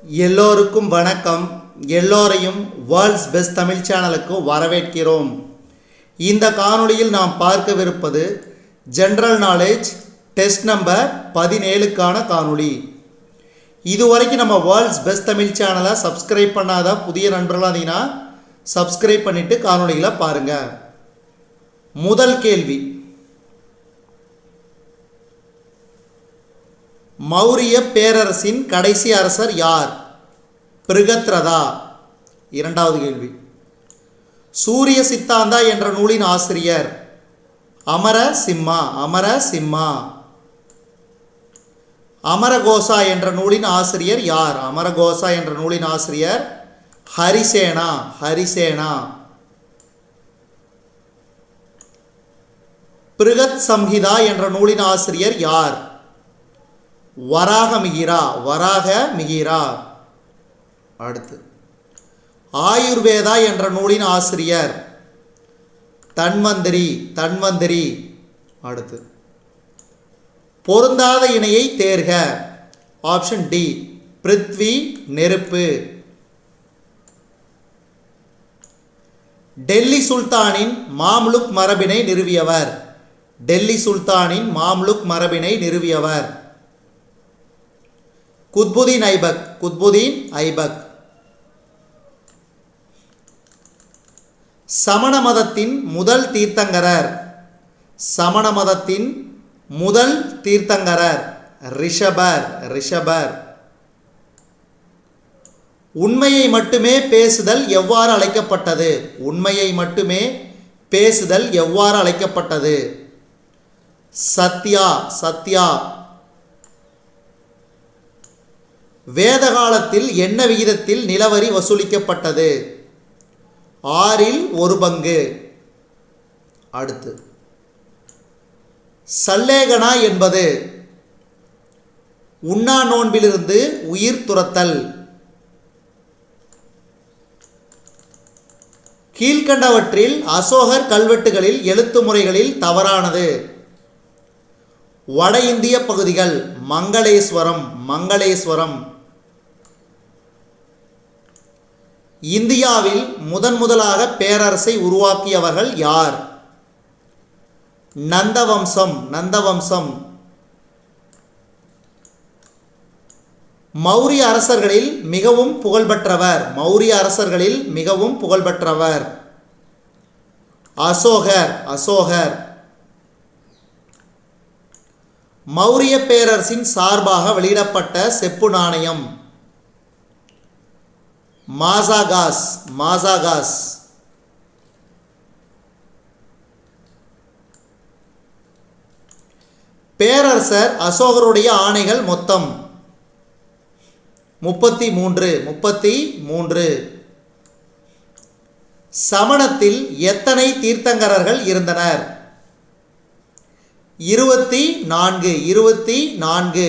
எல்லோருக்கும் வணக்கம். எல்லோரையும் வேர்ல்ட்ஸ் பெஸ்ட் தமிழ் சேனலுக்கு வரவேற்கிறோம். இந்த காணொளியில் நாம் பார்க்கவிருப்பது ஜென்ரல் நாலேஜ் டெஸ்ட் நம்பர் 17க்கான காணொளி. இதுவரைக்கும் நம்ம வேர்ல்ட்ஸ் பெஸ்ட் தமிழ் சேனலை சப்ஸ்கிரைப் பண்ணாத புதிய நண்பர்களாக இருந்தீங்கன்னா சப்ஸ்கிரைப் பண்ணிவிட்டு காணொளிகளை பாருங்கள். முதல் கேள்வி, மௌரிய பேரரசின் கடைசி அரசர் யார்? பிருகத்ரதா. இரண்டாவது கேள்வி, சூரிய சித்தாந்தா என்ற நூலின் ஆசிரியர்? அமரசிம்மா. அமரகோசா என்ற நூலின் ஆசிரியர் யார்? அமரகோசா என்ற நூலின் ஆசிரியர் ஹரிசேனா. பிருகத் சம்ஹிதா என்ற நூலின் ஆசிரியர் யார்? வராகமிகிரா. அடுத்து, ஆயுர்வேதா என்ற நூலின் ஆசிரியர்? தன்வந்திரி. அடுத்து, பொருந்தாத இணையை தேர்க. ஆப்ஷன் டி, பிருத்வி நெருப்பு. டெல்லி சுல்தானின் மாம்லுக் மரபினை நிறுவியவர்? குத்புதீன் ஐபக். சமண மதத்தின் முதல் தீர்த்தங்கரர்? ரிஷபர். உண்மையை மட்டுமே பேசுதல் எவ்வாறு அழைக்கப்பட்டது? சத்யா. வேத காலத்தில் என்ன விகிதத்தில் நிலவரி வசூலிக்கப்பட்டது? 1/6. அடுத்து, சல்லேகனா என்பது? உண்ணா நோன்பிலிருந்து உயிர் துறத்தல். கீழ்கண்டவற்றில் அசோகர் கல்வெட்டுகளில் எழுத்து முறைகளில் தவறானது? வட இந்திய பகுதிகள். மங்களேஸ்வரம். இந்தியாவில் முதலாக பேரரசை உருவாக்கியவர்கள் யார்? நந்தவம்சம். மௌரிய அரசர்களில் மிகவும் புகழ்பெற்றவர்? அசோகர். மௌரிய பேரரசின் சார்பாக வெளியிடப்பட்ட செப்பு நாணயம்? மாசாகாஸ். பேரரசர் அசோகருடைய ஆணைகள் மொத்தம் 33. சமணத்தில் எத்தனை தீர்த்தங்கரர்கள் இருந்தனர்? 24.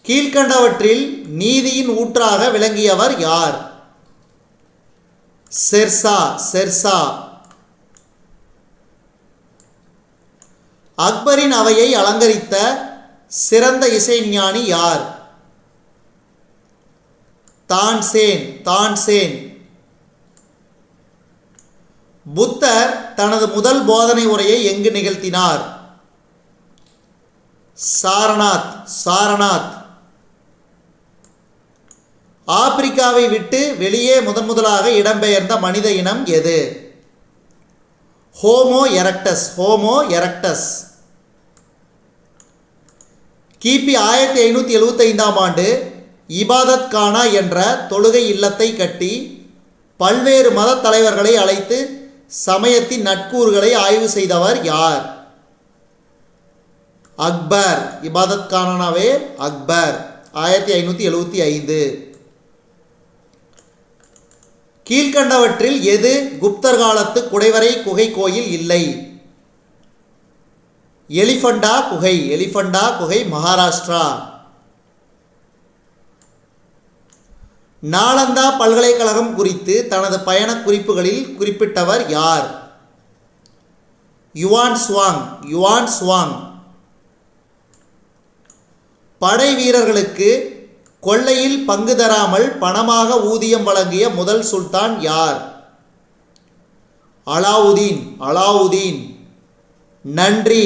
கீழ்கண்டவற்றில் நீதியின் ஊற்றாக விளங்கியவர் யார்? ஷெர்ஷா. அக்பரின் அவையை அலங்கரித்த சிறந்த இசைஞானி யார்? தான்சேன். புத்தர் தனது முதல் போதனை உரையை எங்கு நிகழ்த்தினார்? சாரநாத். ஆப்பிரிக்காவை விட்டு வெளியே முதலாக இடம்பெயர்ந்த மனித இனம் எது? Homo erectus. கிபி 1575ஆம் ஆண்டு இபாதத் கானா என்ற தொழுகை இல்லத்தை கட்டி பல்வேறு மத தலைவர்களை அழைத்து சமயத்தின் நட்கூறுகளை ஆய்வு செய்தவர் யார்? அக்பர். இபாதத் கானாவே அக்பர். 1575. கீழ்கண்டவற்றில் எது குப்தர் காலத்து குடைவரை குகை கோயில் இல்லை? எலிஃபண்டா குகை மகாராஷ்டிரா. நாலந்தா பல்கலைக்கழகம் குறித்து தனது பயண குறிப்புகளில் குறிப்பிட்டவர் யார்? Yuan Chwang. படை வீரர்களுக்கு கொள்ளையில் பங்கு தராமல் பணமாக ஊதியம் வழங்கிய முதல் சுல்தான் யார்? அலாவுதீன். நன்றி.